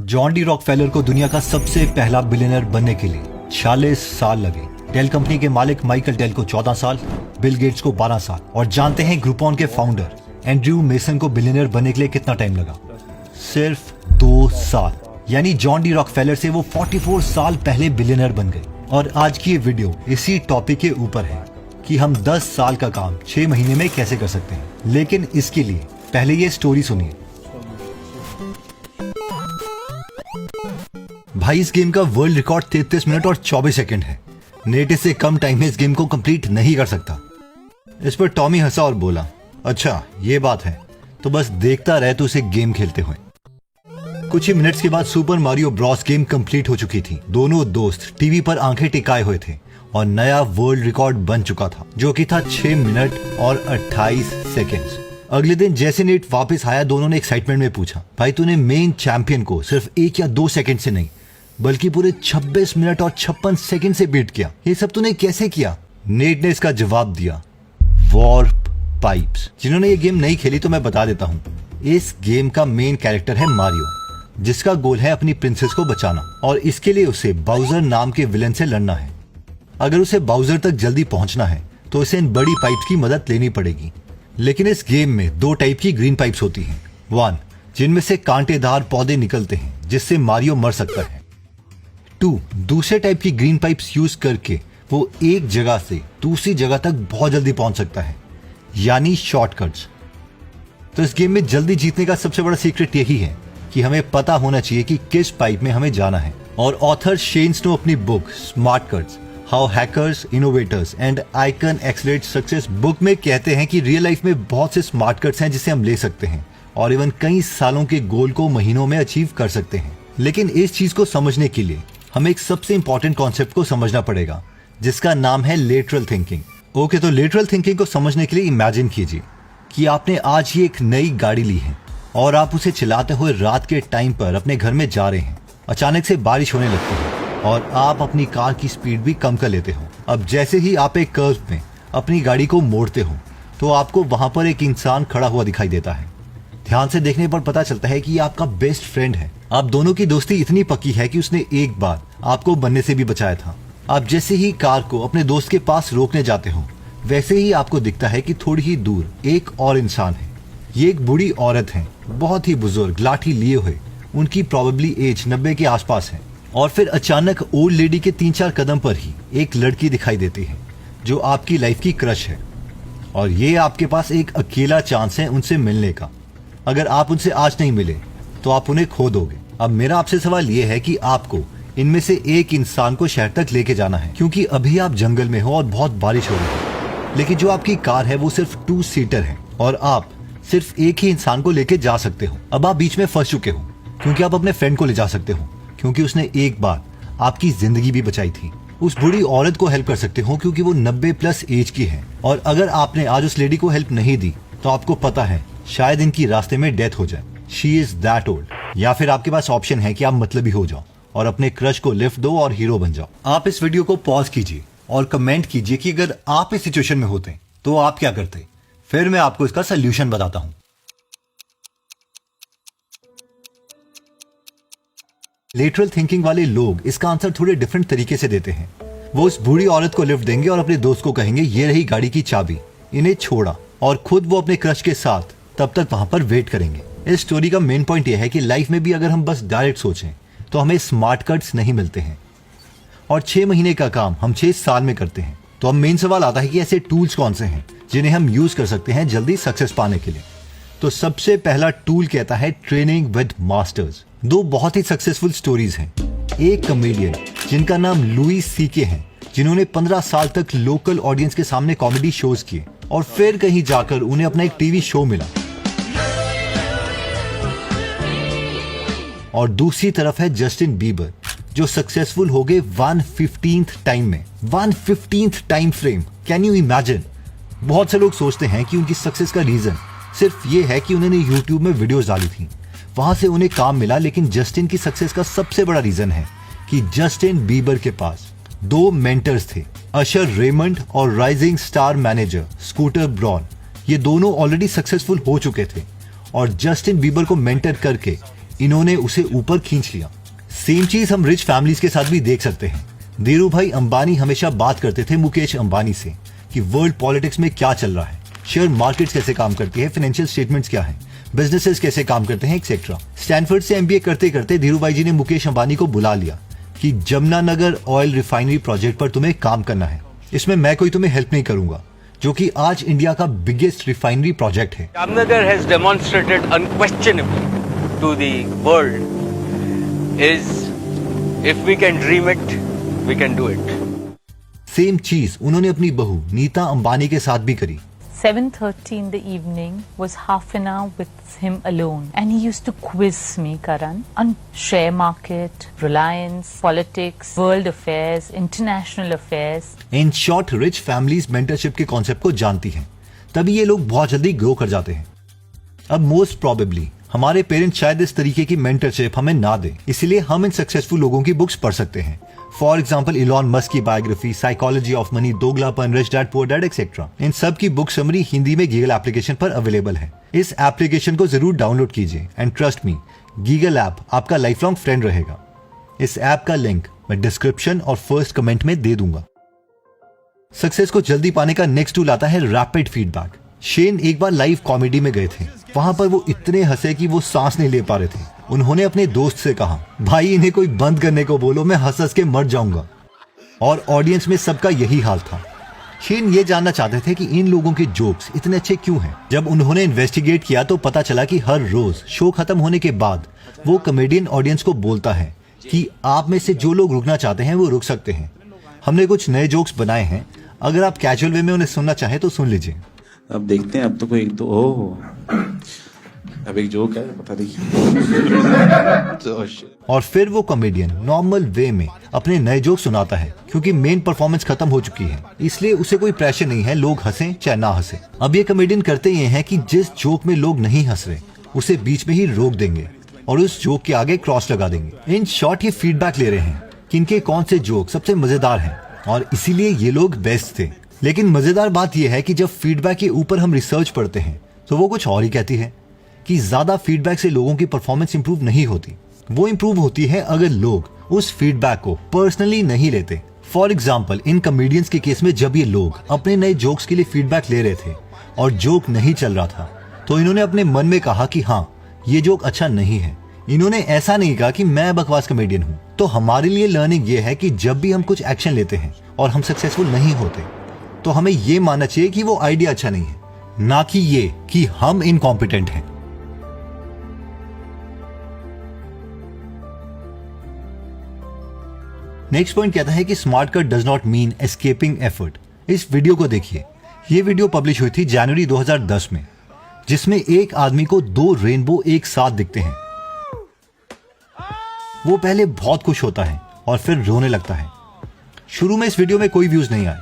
John D Rockefeller को दुनिया का सबसे पहला बिलियनर बनने के लिए 46 साल लगे। डेल कंपनी के मालिक माइकल डेल को 14 साल, बिल गेट्स को 12 साल और जानते हैं ग्रुपॉन के फाउंडर एंड्रयू मेसन को बिलियनर बनने के लिए कितना टाइम लगा? सिर्फ 2 साल। यानी जॉन डी रॉकफेलर से वो 44 साल पहले बिलियनर बन गए। और आज की ये वीडियो इसी टॉपिक के ऊपर है कि हम 10 साल का काम 6 महीने में कैसे कर सकते हैं। लेकिन इसके लिए पहले ये स्टोरी सुनिए। भाई, इस गेम का वर्ल्ड रिकॉर्ड 33 मिनट और 24 सेकंड है। नेट इससे कम टाइम में इस गेम को कंप्लीट नहीं कर सकता। इस पर टॉमी हंसा और बोला, अच्छा ये बात है, तो बस देखता रहे तो उसे गेम खेलते हुए। कुछ ही मिनट्स के बाद super Mario Bros game complete हो चुकी थी। दोनों दोस्त टीवी पर आंखें टिकाए हुए थे और नया वर्ल्ड रिकॉर्ड बन चुका था, जो कि था 6 मिनट और 28 सेकेंड्स। अगले दिन जैसे नेट वापस आया, दोनों ने एक्साइटमेंट में पूछा, भाई तूने मेन चैंपियन को सिर्फ 1 या 2 सेकंड से नहीं बल्कि पूरे 26 मिनट और 56 सेकंड से बीट किया। ये सब तूने कैसे किया? नेट ने इसका जवाब दिया, वार्प पाइप्स। जिन्होंने ये गेम नहीं खेली तो मैं बता देता हूँ, इस गेम का मेन कैरेक्टर है मारियो, जिसका गोल है अपनी प्रिंसेस को बचाना और इसके लिए उसे बाउजर नाम के विलन से लड़ना है। अगर उसे बाउजर तक जल्दी पहुंचना है तो उसे इन बड़ी पाइप्स की मदद लेनी पड़ेगी। लेकिन इस गेम में 2 टाइप की ग्रीन पाइप्स होती हैं। 1 जिनमें से कांटेदार पौधे निकलते हैं जिससे मारियो मर सकता है। 2 दूसरे टाइप की ग्रीन पाइप्स यूज करके वो एक जगह से दूसरी जगह तक बहुत जल्दी पहुंच सकता है, यानी शॉर्टकट्स। तो इस गेम में जल्दी जीतने का सबसे बड़ा सीक्रेट यही है कि हमें पता होना चाहिए कि किस पाइप में हमें जाना है। और ऑथर शेन स्नो अपनी book smart cuts, how hackers, innovators and icon accelerate success book में कहते हैं कि रियल लाइफ में बहुत से स्मार्ट कट्स हैं जिसे हम ले सकते हैं और इवन कई सालों के गोल को महीनों में अचीव कर सकते हैं। लेकिन इस चीज को समझने के लिए हमें एक सबसे इंपॉर्टेंट कॉन्सेप्ट को समझना पड़ेगा, जिसका नाम है लेटरल थिंकिंग। ओके, तो लेटरल थिंकिंग को समझने के लिए इमेजिन कीजिए कि आपने आज ही एक नई गाड़ी ली है और आप उसे चलाते हुए रात के टाइम पर अपने घर में जा रहे हैं। अचानक से बारिश होने लगती है और आप अपनी कार की स्पीड भी कम कर लेते हो। अब जैसे ही आप एक कर्व में अपनी गाड़ी को मोड़ते हो तो आपको वहां पर एक इंसान खड़ा हुआ दिखाई देता है। ध्यान से देखने पर पता चलता है कि ये आपका बेस्ट फ्रेंड है। आप दोनों की दोस्ती इतनी पक्की है कि उसने एक बार आपको बनने से भी बचाया था। आप जैसे ही कार को अपने दोस्त के पास रोकने जाते हो, वैसे ही आपको दिखता है कि थोड़ी ही दूर एक और इंसान है। ये एक बूढ़ी औरत है, बहुत ही बुजुर्ग, लाठी लिए हुए। उनकी प्रोबेबली एज 90 के आसपास है। और फिर अचानक ओल्ड लेडी के 3-4 कदम पर ही एक लड़की दिखाई देती है जो आपकी लाइफ की क्रश है। और ये आपके पास एक अकेला चांस है उनसे मिलने का। अगर आप उनसे आज नहीं मिले तो आप उन्हें खो दोगे। अब मेरा आपसे सवाल ये है कि आपको इनमें से एक इंसान को शहर तक लेके जाना है, क्योंकि अभी आप जंगल में हो और बहुत बारिश हो रही है। लेकिन जो आपकी कार है वो सिर्फ 2 सीटर है और आप सिर्फ एक ही इंसान को लेके जा सकते हो। अब आप बीच में फंस चुके हो, क्योंकि आप अपने फ्रेंड को ले जा सकते हो, क्योंकि उसने एक बार आपकी जिंदगी भी बचाई थी। उस बूढ़ी औरत को हेल्प कर सकते हो क्योंकि वो 90+ एज की है। और अगर आपने आज उस लेडी को हेल्प नहीं दी तो आपको पता है शायद इनकी रास्ते में डेथ हो जाए। She is that old. या फिर आपके पास ऑप्शन है कि आप मतलबी हो जाओ और अपने क्रश को लिफ्ट दो और हीरो बन जाओ। आप इस वीडियो को पॉज कीजिए और कमेंट कीजिए कि अगर आप इस सिचुएशन में होते तो आप क्या करते। फिर मैं आपको इसका सोल्यूशन बताता हूं। लेटरल थिंकिंग वाले लोग इसका आंसर थोड़े डिफरेंट तरीके से देते हैं। वो उस बूढ़ी औरत को लिफ्ट देंगे और अपने दोस्त को कहेंगे, ये रही गाड़ी की चाबी, इन्हें छोड़ा, और खुद वो अपने क्रश के साथ तब तक वहां पर वेट करेंगे। इस स्टोरी का मेन पॉइंट यह है कि लाइफ में भी अगर हम बस डायरेक्ट सोचें तो हमें स्मार्ट कट्स नहीं मिलते हैं और 6 महीने का काम हम 6 साल में करते हैं। तो अब मेन सवाल आता है कि ऐसे टूल्स कौन से हैं जिन्हें हम यूज कर सकते हैं जल्दी सक्सेस पाने के लिए। तो सबसे पहला टूल कहता है ट्रेनिंग विद मास्टर्स। 2 बहुत ही सक्सेसफुल स्टोरीज हैं। एक कॉमेडियन जिनका नाम लुई सीके है, जिन्होंने 15 साल तक लोकल ऑडियंस के सामने कॉमेडी शोज किए और फिर कहीं जाकर उन्हें अपना एक टीवी शो मिला। और दूसरी तरफ है जस्टिन बीबर, जो सक्सेसफुल हो गए 1/15 टाइम में। 1/15 time frame, can you imagine? बहुत से लोग सोचते हैं कि उनकी सक्सेस का रीजन सिर्फ ये है कि उन्होंने यूट्यूब में वीडियोस डाली थी, वहां से उन्हें काम मिला। लेकिन जस्टिन की सक्सेस का सबसे बड़ा रीजन है कि जस्टिन बीबर के पास 2 मेंटर्स थे, अशर रेमंड और rising star manager Scooter Braun. ये दोनों ऑलरेडी सक्सेसफुल हो चुके थे और जस्टिन बीबर को मेंटर करके इन्होंने उसे ऊपर खींच लिया। सेम चीज हम रिच फैमिलीज के साथ भी देख सकते हैं। धीरू भाई अंबानी हमेशा बात करते थे मुकेश अंबानी से कि वर्ल्ड पॉलिटिक्स में क्या चल रहा है, शेयर मार्केट्स कैसे काम करती है, फाइनेंशियल स्टेटमेंट्स क्या है, बिजनेसेस कैसे काम करते हैं, एक्सेट्रा। स्टैनफोर्ड से एमबीए करते करते धीरू भाई जी ने मुकेश अंबानी को बुला लिया कि जमुनानगर ऑयल रिफाइनरी प्रोजेक्ट पर तुम्हें काम करना है, इसमें मैं कोई तुम्हें हेल्प नहीं करूंगा, जो कि आज इंडिया का बिगेस्ट रिफाइनरी प्रोजेक्ट है। Jamnagar has demonstrated unquestionably to the world is if we can dream it, we can do it. Same चीज उन्होंने अपनी बहू नीता अंबानी के साथ भी करी। 7:30 in the evening was half an hour with him alone, and he used to quiz me, Karan, on share market, reliance, politics, world affairs, international affairs. In short rich families mentorship के concept को जानती हैं, तभी ये लोग बहुत जल्दी grow कर जाते हैं। अब मोस्ट प्रोबेबली हमारे पेरेंट्स शायद इस तरीके की मेंटरशिप हमें ना दें, इसलिए हम इन सक्सेसफुल लोगों की बुक्स पढ़ सकते हैं। फॉर एग्जाम्पल इलॉन मस्क की बायोग्राफी, साइकोलॉजी ऑफ मनी, दोगलापन, rich dad poor dad etcetera. इन सब की बुक समरी हिंदी में गीगल एप्लीकेशन पर अवेलेबल है। इस एप्लीकेशन को जरूर डाउनलोड कीजिए एंड ट्रस्ट मी, गीगल ऐप आपका लाइफ लॉन्ग फ्रेंड रहेगा। इस ऐप का लिंक मैं डिस्क्रिप्शन और फर्स्ट कमेंट में दे दूंगा। सक्सेस को जल्दी पाने का नेक्स्ट टूल आता है रैपिड फीडबैक। शेन एक बार लाइव कॉमेडी में गए थे, वहां पर वो इतने हंसे कि वो सांस नहीं ले पा रहे थे। उन्होंने अपने दोस्त से कहा, भाई इन्हें कोई बंद करने को बोलो, मैं हंस हंस के मर जाऊंगा। और ऑडियंस में सबका यही हाल था। शेन ये जानना चाहते थे कि इन लोगों के जोक्स इतने अच्छे क्यों हैं। जब उन्होंने इन्वेस्टिगेट किया तो पता चला कि हर रोज शो खत्म होने के बाद वो कॉमेडियन ऑडियंस को बोलता है कि आप में से जो लोग रुकना चाहते हैं वो रुक सकते हैं। हमने कुछ नए जोक्स बनाए हैं, अगर आप कैजुअल वे में उन्हें सुनना चाहें तो सुन लीजिए। अब देखते हैं, अब तो कोई एक दो अब एक जोक है, पता नहीं। और फिर वो कॉमेडियन नॉर्मल वे में अपने नए जोक सुनाता है, क्योंकि मेन परफॉर्मेंस खत्म हो चुकी है, इसलिए उसे कोई प्रेशर नहीं है लोग हंसें चाहे ना हंसे। अब ये कॉमेडियन करते ये हैं कि जिस जोक में लोग नहीं हंस रहे उसे बीच में ही रोक देंगे और उस जोक के आगे क्रॉस लगा देंगे। इन शॉर्ट ये फीडबैक ले रहे हैं कि इनके कौन से जोक सबसे मजेदार हैं और इसीलिए ये लोग बेस्ट थे। लेकिन मजेदार बात यह है कि जब फीडबैक के ऊपर हम रिसर्च पढ़ते हैं तो वो कुछ और ही कहती है कि ज्यादा फीडबैक से लोगों की परफॉर्मेंस इंप्रूव नहीं होती। वो इंप्रूव होती है अगर लोग उस फीडबैक को पर्सनली नहीं लेते। फॉर एग्जाम्पल इन कॉमेडियंस के केस में जब ये लोग अपने नए जोक्स के लिए फीडबैक ले रहे थे और जोक नहीं चल रहा था तो इन्होंने अपने मन में कहा कि हाँ ये जोक अच्छा नहीं है। इन्होंने ऐसा नहीं कहा कि मैं बकवास कॉमेडियन हूँ। तो हमारे लिए लर्निंग ये है कि जब भी हम कुछ एक्शन लेते हैं और हम सक्सेसफुल नहीं होते तो हमें ये मानना चाहिए कि वो आइडिया अच्छा नहीं है, ना कि ये कि हम इनकॉम्पिटेंट हैं। नेक्स्ट पॉइंट कहता है कि smart cut does not mean escaping effort. इस वीडियो को देखिए। ये वीडियो पब्लिश हुई थी जनवरी 2010 में, जिसमें एक आदमी को 2 रेनबो एक साथ दिखते हैं। वो पहले बहुत खुश होता है और फिर रोने लगता है। शुरू में इस वीडियो में कोई व्यूज नहीं आए,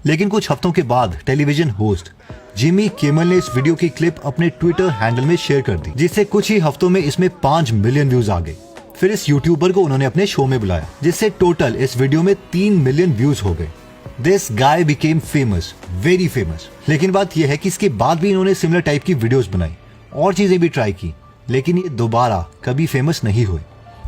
लेकिन कुछ हफ्तों के बाद टेलीविजन होस्ट जिमी किमल ने इस वीडियो की क्लिप अपने ट्विटर हैंडल में शेयर कर दी, जिससे कुछ ही हफ्तों में इसमें 5 मिलियन व्यूज आ गए। फिर इस यूट्यूबर को उन्होंने अपने शो में बुलाया, जिससे टोटल इस वीडियो में 3 मिलियन व्यूज हो गए। This guy became famous, very famous. लेकिन बात यह है कि इसके बाद भी इन्होंने सिमिलर टाइप की वीडियोस बनाई और चीजें भी ट्राई की, लेकिन ये दोबारा कभी फेमस नहीं हुए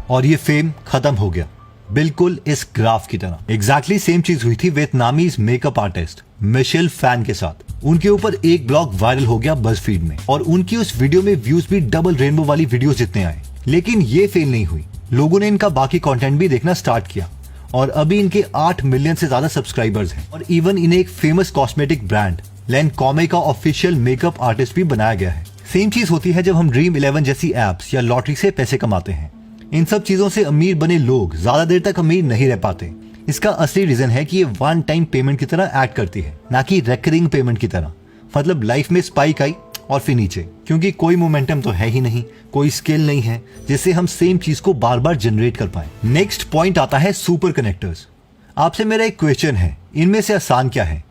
और ये फेम खत्म हो गया, बिल्कुल इस ग्राफ की तरह। एग्जैक्टली सेम चीज हुई थी Vietnamese makeup artist Michelle Phan के साथ। उनके ऊपर एक ब्लॉग वायरल हो गया बज़फीड में और उनकी उस वीडियो में व्यूज भी डबल रेनबो वाली वीडियोस जितने आए। लेकिन ये फेल नहीं हुई, लोगों ने इनका बाकी कंटेंट भी देखना स्टार्ट किया और अभी इनके 8 मिलियन से ज्यादा सब्सक्राइबर्स हैं और इवन इन्हें एक फेमस कॉस्मेटिक ब्रांड लैंकॉमे का ऑफिशियल मेकअप आर्टिस्ट भी बनाया गया है। सेम चीज होती है जब हम ड्रीम 11 जैसी एप्स या लॉटरी से पैसे कमाते हैं। इन सब चीजों से अमीर बने लोग ज्यादा देर तक अमीर नहीं रह पाते। इसका असली रीजन है कि ये वन टाइम पेमेंट की तरह एक्ट करती है, ना कि रेकरिंग पेमेंट की तरह। मतलब लाइफ में स्पाइक आई और फिर नीचे, क्योंकि कोई मोमेंटम तो है ही नहीं, कोई स्किल नहीं है जिससे हम सेम चीज को बार बार जनरेट कर पाए। नेक्स्ट पॉइंट आता है सुपर कनेक्टर्स। आपसे मेरा एक क्वेश्चन है, इनमें से आसान क्या है?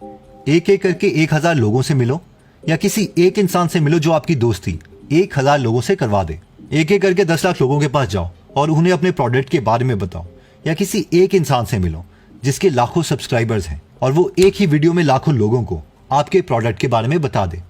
एक एक करके 1000 लोगों से मिलो या किसी एक इंसान से मिलो जो आपकी दोस्ती 1000 लोगों से करवा दे। एक एक करके 10 लाख लोगों के पास जाओ और उन्हें अपने प्रोडक्ट के बारे में बताओ, या किसी एक इंसान से मिलो जिसके लाखों सब्सक्राइबर्स हैं और वो एक ही वीडियो में लाखों लोगों को आपके प्रोडक्ट के बारे में बता दे।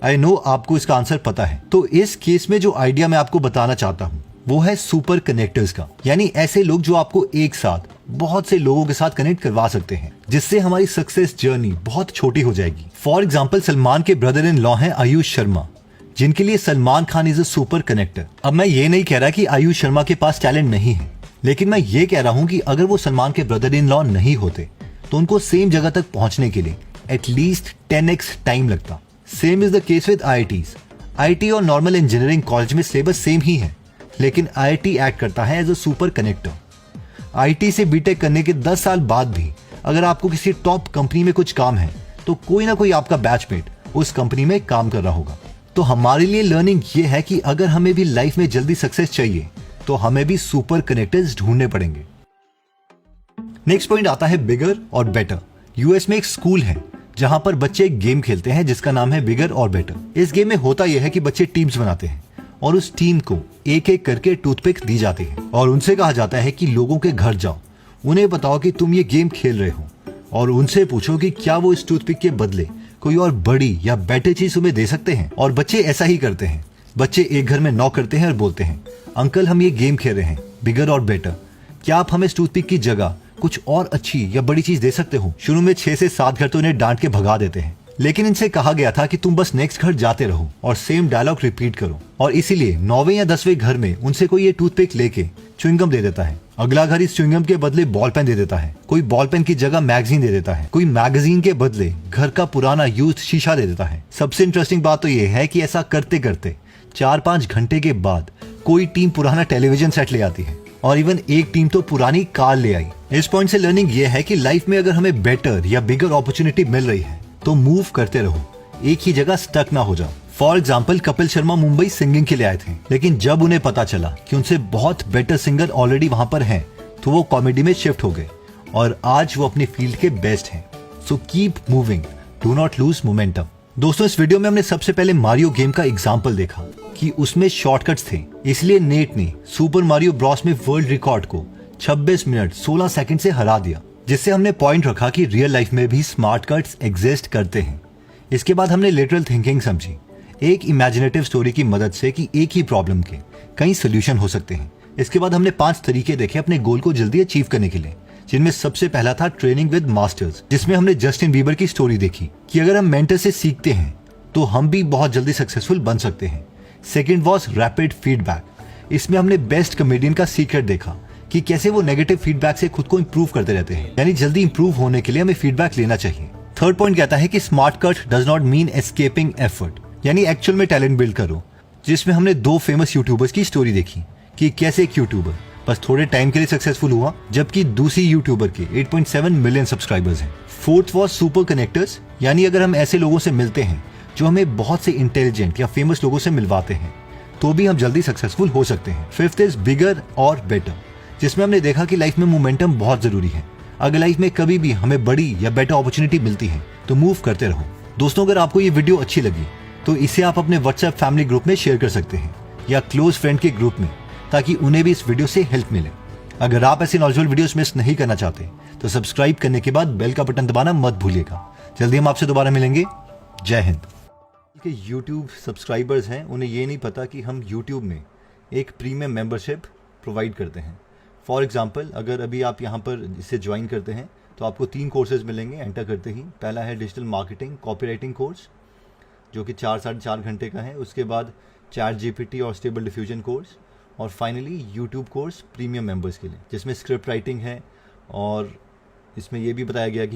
आई नो आपको इसका आंसर पता है। तो इस केस में जो आइडिया मैं आपको बताना चाहता हूँ वो है सुपर कनेक्टर्स का, यानी ऐसे लोग जो आपको एक साथ बहुत से लोगों के साथ कनेक्ट करवा सकते हैं, जिससे हमारी सक्सेस जर्नी बहुत छोटी हो जाएगी। फॉर एग्जाम्पल, सलमान के ब्रदर इन लॉ हैं आयुष शर्मा, जिनके लिए Salman Khan is a super connector. अब मैं ये नहीं कह रहा कि आयुष शर्मा के पास टैलेंट नहीं है, लेकिन मैं ये कह रहा हूँ कि अगर वो सलमान के ब्रदर इन लॉ नहीं होते तो उनको सेम जगह तक पहुंचने के लिए एटलीस्ट 10x टाइम लगता। Same is the case with IITs। IIT और नॉर्मल इंजीनियरिंग कॉलेज में सिलेबस सेम ही है, लेकिन IIT एक्ट करता है as a super connector. IIT से बीटेक करने के 10 साल बाद भी अगर आपको किसी टॉप कंपनी में कुछ काम है तो कोई ना कोई आपका बैचमेट उस कंपनी में काम कर रहा होगा। तो हमारे लिए लर्निंग ये है कि अगर हमें भी लाइफ में जल्दी सक्सेस चाहिए तो हमें भी सुपर कनेक्टर्स ढूंढने पड़ेंगे। नेक्स्ट पॉइंट आता है बिगर और बेटर। यूएस में एक स्कूल है जहां पर बच्चे एक गेम खेलते हैं जिसका नाम है बिगर और बेटर। इस गेम में होता यह है कि बच्चे टीम्स बनाते हैं और उस टीम को एक एक करके टूथपिक दी जाती है और उनसे कहा जाता है कि लोगों के घर जाओ, उन्हें बताओ कि तुम ये गेम खेल रहे हो और उनसे पूछो कि क्या वो इस टूथपिक के बदले कोई और बड़ी या बेटर चीज तुम्हें दे सकते हैं। और बच्चे ऐसा ही करते हैं। बच्चे एक घर में नॉक करते हैं और बोलते हैं, अंकल हम ये गेम खेल रहे हैं बिगर और बेटर, क्या आप हमें इस टूथपिक की जगह कुछ और अच्छी या बड़ी चीज दे सकते हो। शुरू में 6 से 7 घर तो इन्हें डांट के भगा देते हैं, लेकिन इनसे कहा गया था कि तुम बस नेक्स्ट घर जाते रहो और सेम डायलॉग रिपीट करो। और इसीलिए 9वें या 10वें घर में उनसे कोई ये टूथपिक लेके च्युइंगम दे देता है। अगला घर इस च्युइंगम के बदले बॉल पेन दे देता है, कोई बॉल पेन की जगह मैगजीन दे देता है, कोई मैगजीन के बदले घर का पुराना यूज्ड शीशा दे देता है। सबसे इंटरेस्टिंग बात तो ये है कि ऐसा करते करते 4-5 घंटे के बाद कोई टीम पुराना टेलीविजन सेट ले आती है और इवन एक टीम तो पुरानी कार ले आई। इस पॉइंट से लर्निंग ये है कि लाइफ में अगर हमें बेटर या बिगर अपॉर्चुनिटी मिल रही है तो मूव करते रहो, एक ही जगह स्टक ना हो जाओ। For example, Kapil Sharma Mumbai singing के लिए आए थे, लेकिन जब उन्हें पता चला कि उनसे बहुत बेटर सिंगर ऑलरेडी वहां पर हैं, तो वो कॉमेडी में शिफ्ट हो गए और आज वो अपनी फील्ड के बेस्ट हैं। So keep moving, do not lose momentum. दोस्तों, इस वीडियो में हमने सबसे पहले मारियो गेम का एग्जाम्पल देखा कि उसमें शॉर्टकट्स थे, इसलिए नेट ने सुपर मारियो ब्रॉस में वर्ल्ड रिकॉर्ड को 26 मिनट 16 सेकंड से हरा दिया, जिससे हमने पॉइंट रखा कि रियल लाइफ में भी स्मार्ट कट्स एग्जिस्ट करते हैं। इसके बाद हमने लिटरल थिंकिंग समझी, एक इमेजिनेटिव स्टोरी की मदद से कि एक ही प्रॉब्लम के कई सोल्यूशन हो सकते हैं। इसके बाद हमने 5 तरीके देखे अपने गोल को जल्दी अचीव करने के लिए, जिनमें सबसे पहला था ट्रेनिंग विद मास्टर्स, जिसमें हमने जस्टिन बीबर की स्टोरी देखी कि अगर हम मेंटर से सीखते हैं तो हम भी बहुत जल्दी सक्सेसफुल बन सकते हैं। सेकेंड वॉज रैपिड फीडबैक, इसमें हमने बेस्ट कॉमेडियन का सीक्रेट देखा कि कैसे वो नेगेटिव फीडबैक से खुद को इंप्रूव करते रहते हैं, यानी जल्दी इंप्रूव होने के लिए हमें फीडबैक लेना चाहिए। थर्ड पॉइंट कहता है कि smart cut does not mean escaping effort, यानी एक्चुअल में टैलेंट बिल्ड करो, जिसमें हमने 2 फेमस यूट्यूबर्स की स्टोरी देखी कि कैसे एक यूट्यूबर बस थोड़े टाइम के लिए सक्सेसफुल हुआ, जबकि दूसरी यूट्यूबर के 8.7 मिलियन सब्सक्राइबर्स हैं। फोर्थ वॉज सुपर कनेक्टर्स, यानी अगर हम ऐसे लोगों से मिलते हैं जो हमें बहुत से इंटेलिजेंट या फेमस लोगों से मिलवाते हैं तो भी हम जल्दी सक्सेसफुल हो सकते हैं। फिफ्थ इज बिगर और बेटर, जिसमें हमने देखा कि लाइफ में मोमेंटम बहुत जरूरी है। अगर लाइफ में कभी भी हमें बड़ी या बेटर अपॉर्चुनिटी मिलती है तो मूव करते रहो। दोस्तों, अगर आपको ये वीडियो अच्छी लगी तो इसे आप अपने व्हाट्सएप फैमिली ग्रुप में शेयर कर सकते हैं या क्लोज फ्रेंड के ग्रुप में, ताकि उन्हें भी इस वीडियो से हेल्प मिले। अगर आप ऐसे नॉलेजेबल वीडियोस मिस नहीं करना चाहते तो सब्सक्राइब करने के बाद बेल का बटन दबाना मत भूलिएगा। जल्दी हम आपसे दोबारा मिलेंगे। जय हिंद। के YouTube सब्सक्राइबर्स हैं, उन्हें ये नहीं पता कि हम YouTube में एक प्रीमियम मेंबरशिप प्रोवाइड करते हैं। फॉर एग्जांपल, अगर अभी आप यहाँ पर इसे ज्वाइन करते हैं तो आपको 3 कोर्सेज मिलेंगे एंटर करते ही। पहला है डिजिटल मार्केटिंग कॉपीराइटिंग कोर्स, जो कि 4-4.5 घंटे का है। उसके बाद चैट GPT और स्टेबल डिफ्यूजन कोर्स, और finally YouTube course premium members के लिए, जिसमें स्क्रिप्ट राइटिंग है और इसमें यह भी बताया गया कि